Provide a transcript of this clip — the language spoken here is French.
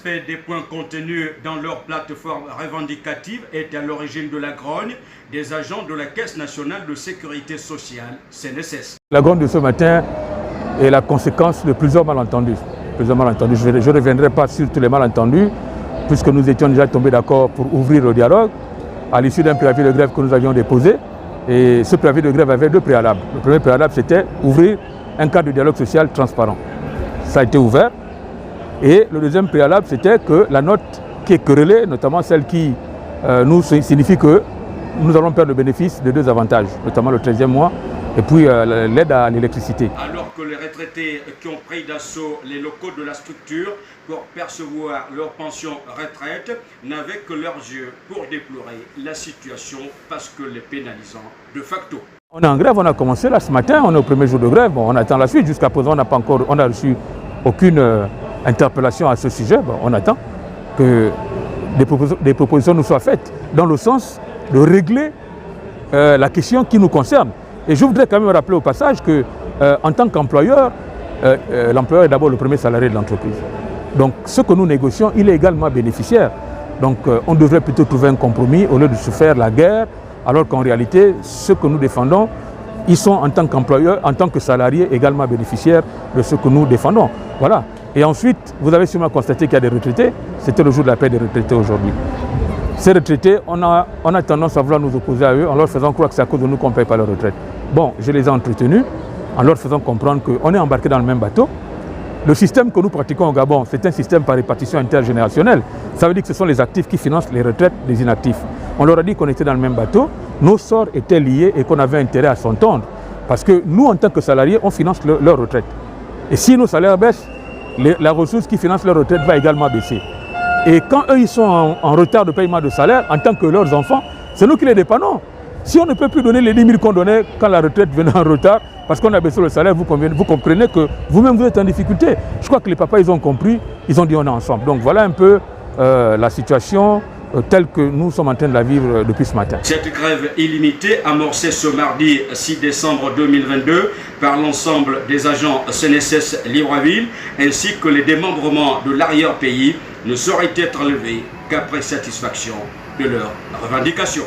non-respect des points contenus dans leur plateforme revendicative est à l'origine de la grogne des agents de la Caisse nationale de sécurité sociale, CNSS. La grogne de ce matin est la conséquence de plusieurs malentendus. Je ne reviendrai pas sur tous les malentendus, puisque nous étions déjà tombés d'accord pour ouvrir le dialogue à l'issue d'un préavis de grève que nous avions déposé. Et ce préavis de grève avait deux préalables. Le premier préalable, c'était ouvrir un cadre de dialogue social transparent. Ça a été ouvert. Et le deuxième préalable, c'était que la note qui est querellée, notamment celle qui nous signifie que nous allons perdre le bénéfice de deux avantages, notamment le 13e mois et puis l'aide à l'électricité. Alors que les retraités qui ont pris d'assaut les locaux de la structure pour percevoir leur pension retraite n'avaient que leurs yeux pour déplorer la situation parce que les pénalisant de facto. On est en grève, on a commencé là ce matin, on est au premier jour de grève, bon, on attend la suite. Jusqu'à présent, on n'a reçu aucune interpellation à ce sujet. Bon, on attend que des propositions nous soient faites dans le sens de régler la question qui nous concerne. Et je voudrais quand même rappeler au passage que en tant qu'employeur, l'employeur est d'abord le premier salarié de l'entreprise. Donc ce que nous négocions, il est également bénéficiaire. Donc on devrait plutôt trouver un compromis au lieu de se faire la guerre, alors qu'en réalité, ce que nous défendons, ils sont en tant qu'employeurs, en tant que salariés, également bénéficiaires de ce que nous défendons. Voilà. Et ensuite, vous avez sûrement constaté qu'il y a des retraités. C'était le jour de la paix des retraités aujourd'hui. Ces retraités, on a tendance à vouloir nous opposer à eux en leur faisant croire que c'est à cause de nous qu'on ne paye pas leur retraite. Bon, je les ai entretenus en leur faisant comprendre qu'on est embarqué dans le même bateau. Le système que nous pratiquons au Gabon, c'est un système par répartition intergénérationnelle. Ça veut dire que ce sont les actifs qui financent les retraites des inactifs. On leur a dit qu'on était dans le même bateau, nos sorts étaient liés et qu'on avait intérêt à s'entendre. Parce que nous, en tant que salariés, on finance leur retraite. Et si nos salaires baissent, la ressource qui finance leur retraite va également baisser. Et quand eux, ils sont en retard de paiement de salaire, en tant que leurs enfants, c'est nous qui les dépannons. Si on ne peut plus donner les 10 000 qu'on donnait quand la retraite venait en retard, parce qu'on a baissé le salaire, vous comprenez que vous-même vous êtes en difficulté. Je crois que les papas, ils ont compris, ils ont dit on est ensemble. Donc voilà un peu la situation telle que nous sommes en train de la vivre depuis ce matin. Cette grève illimitée, amorcée ce mardi 6 décembre 2022 par l'ensemble des agents CNSS Libreville, ainsi que les démembrements de l'arrière-pays, ne saurait être levée qu'après satisfaction de leurs revendications.